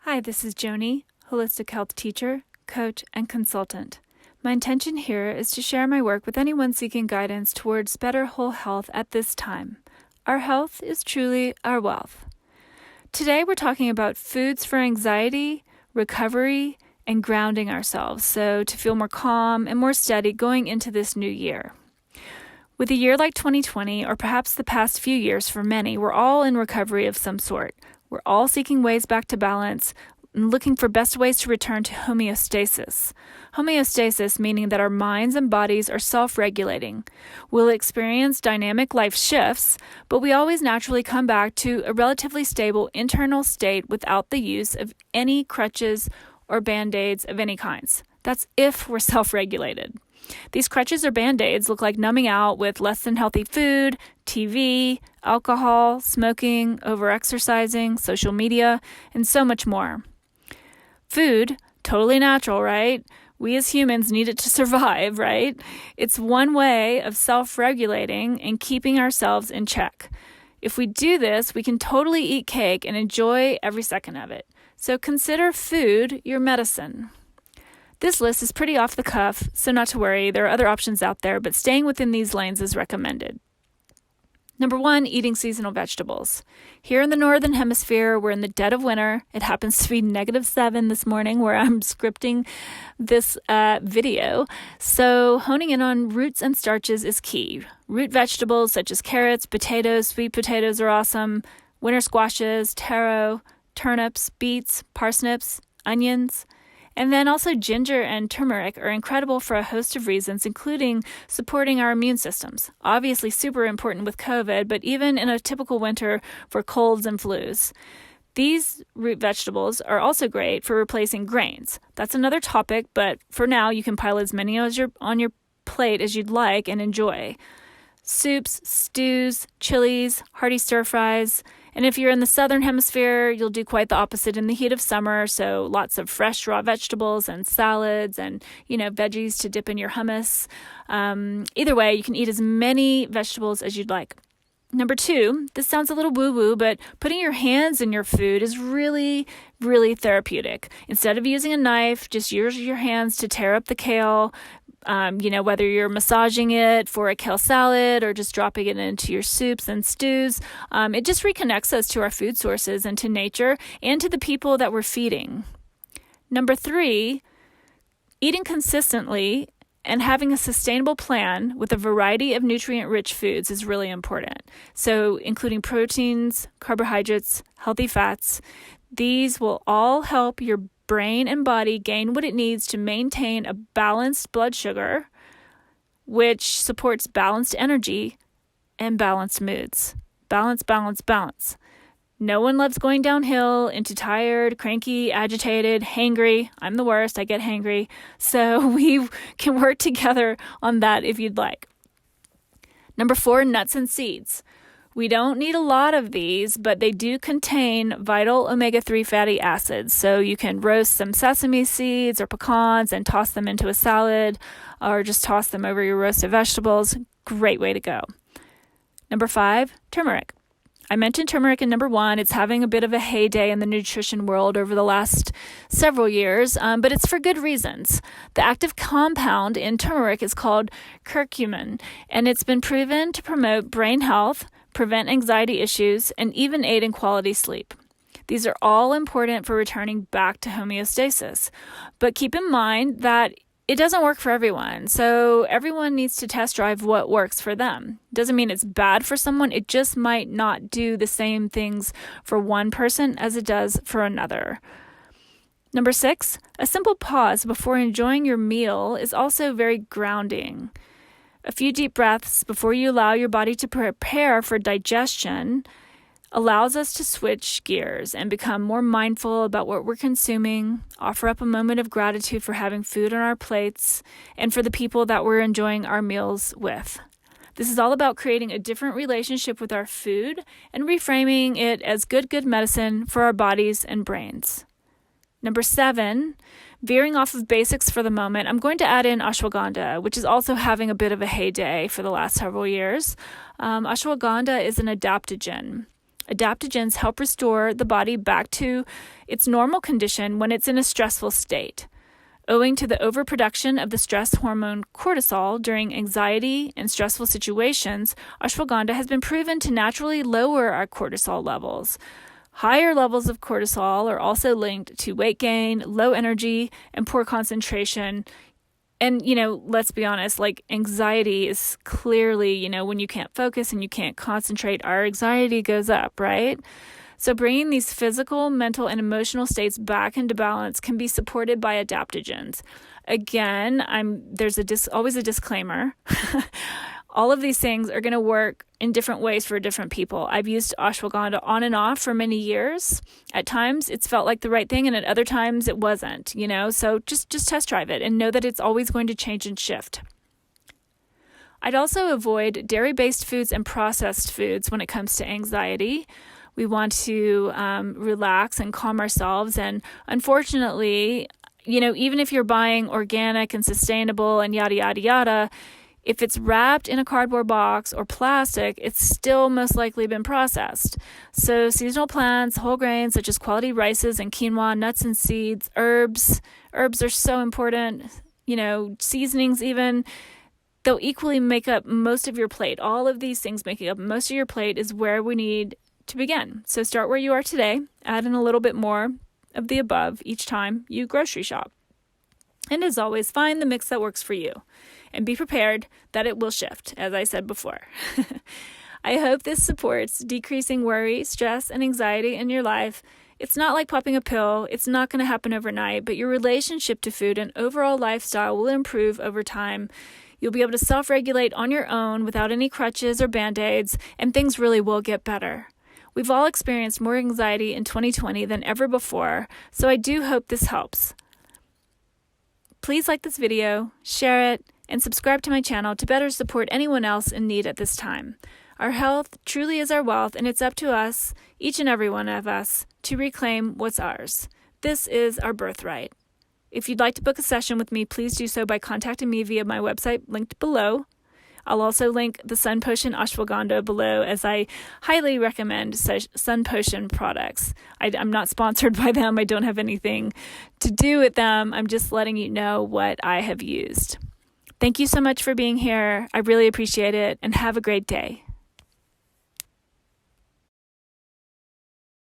Hi, this is Joni, holistic health teacher, coach, and consultant. My intention here is to share my work with anyone seeking guidance towards better whole health at this time. Our health is truly our wealth. Today we're talking about foods for anxiety, recovery, and grounding ourselves, so to feel more calm and more steady going into this new year. With a year like 2020, or perhaps the past few years for many, we're all in recovery of some sort. We're all seeking ways back to balance and looking for best ways to return to homeostasis. Homeostasis meaning that our minds and bodies are self-regulating. We'll experience dynamic life shifts, but we always naturally come back to a relatively stable internal state without the use of any crutches or band-aids of any kinds. That's if we're self-regulated. These crutches or band-aids look like numbing out with less than healthy food, TV, alcohol, smoking, over-exercising, social media, and so much more. Food, totally natural, right? We as humans need it to survive, right? It's one way of self-regulating and keeping ourselves in check. If we do this, we can totally eat cake and enjoy every second of it. So consider food your medicine. This list is pretty off the cuff, so not to worry, there are other options out there, but staying within these lanes is recommended. Number 1, eating seasonal vegetables. Here in the Northern Hemisphere, we're in the dead of winter. It happens to be -7 this morning where I'm scripting this video. So honing in on roots and starches is key. Root vegetables such as carrots, potatoes, sweet potatoes are awesome. Winter squashes, taro, turnips, beets, parsnips, onions. And then also ginger and turmeric are incredible for a host of reasons, including supporting our immune systems. Obviously super important with COVID, but even in a typical winter for colds and flus. These root vegetables are also great for replacing grains. That's another topic, but for now you can pile as many as on your plate as you'd like and enjoy. Soups, stews, chilies, hearty stir fries. And if you're in the Southern Hemisphere, you'll do quite the opposite in the heat of summer. So lots of fresh raw vegetables and salads and, veggies to dip in your hummus. Either way, you can eat as many vegetables as you'd like. Number 2, this sounds a little woo-woo, but putting your hands in your food is really, really therapeutic. Instead of using a knife, just use your hands to tear up the kale. Whether you're massaging it for a kale salad or just dropping it into your soups and stews, it just reconnects us to our food sources and to nature and to the people that we're feeding. Number 3, eating consistently and having a sustainable plan with a variety of nutrient-rich foods is really important. So including proteins, carbohydrates, healthy fats, these will all help your brain and body gain what it needs to maintain a balanced blood sugar, which supports balanced energy and balanced moods. Balance, balance, balance. No one loves going downhill into tired, cranky, agitated, hangry. I'm the worst. I get hangry. So we can work together on that if you'd like. Number 4, nuts and seeds. We don't need a lot of these, but they do contain vital omega-3 fatty acids. So you can roast some sesame seeds or pecans and toss them into a salad or just toss them over your roasted vegetables. Great way to go. Number 5, turmeric. I mentioned turmeric in number 1. It's having a bit of a heyday in the nutrition world over the last several years, but it's for good reasons. The active compound in turmeric is called curcumin, and it's been proven to promote brain health, prevent anxiety issues, and even aid in quality sleep. These are all important for returning back to homeostasis. But keep in mind that it doesn't work for everyone, so everyone needs to test drive what works for them. Doesn't mean it's bad for someone, it just might not do the same things for one person as it does for another. Number 6, a simple pause before enjoying your meal is also very grounding. A few deep breaths before you allow your body to prepare for digestion allows us to switch gears and become more mindful about what we're consuming, offer up a moment of gratitude for having food on our plates, and for the people that we're enjoying our meals with. This is all about creating a different relationship with our food and reframing it as good medicine for our bodies and brains. Number 7, veering off of basics for the moment, I'm going to add in ashwagandha, which is also having a bit of a heyday for the last several years. Ashwagandha is an adaptogen. Adaptogens help restore the body back to its normal condition when it's in a stressful state. Owing to the overproduction of the stress hormone cortisol during anxiety and stressful situations, ashwagandha has been proven to naturally lower our cortisol levels. Higher levels of cortisol are also linked to weight gain, low energy, and poor concentration. And, let's be honest, anxiety is clearly, when you can't focus and you can't concentrate, our anxiety goes up, right? So bringing these physical, mental, and emotional states back into balance can be supported by adaptogens. Again, there's always a disclaimer. All of these things are going to work in different ways for different people. I've used ashwagandha on and off for many years. At times, it's felt like the right thing, and at other times, it wasn't, So just test drive it and know that it's always going to change and shift. I'd also avoid dairy-based foods and processed foods when it comes to anxiety. We want to relax and calm ourselves. And unfortunately, even if you're buying organic and sustainable and yada, yada, yada, if it's wrapped in a cardboard box or plastic, it's still most likely been processed. So seasonal plants, whole grains such as quality rices and quinoa, nuts and seeds, herbs are so important, seasonings even, they'll equally make up most of your plate. All of these things making up most of your plate is where we need to begin. So start where you are today, add in a little bit more of the above each time you grocery shop. And as always, find the mix that works for you. And be prepared that it will shift, as I said before. I hope this supports decreasing worry, stress, and anxiety in your life. It's not like popping a pill. It's not going to happen overnight, but your relationship to food and overall lifestyle will improve over time. You'll be able to self-regulate on your own without any crutches or band-aids, and things really will get better. We've all experienced more anxiety in 2020 than ever before, so I do hope this helps. Please like this video, share it, and subscribe to my channel to better support anyone else in need at this time. Our health truly is our wealth, and it's up to us, each and every one of us, to reclaim what's ours. This is our birthright. If you'd like to book a session with me, please do so by contacting me via my website linked below. I'll also link the Sun Potion Ashwagandha below, as I highly recommend Sun Potion products. I'm not sponsored by them. I don't have anything to do with them. I'm just letting you know what I have used. Thank you so much for being here. I really appreciate it, and have a great day.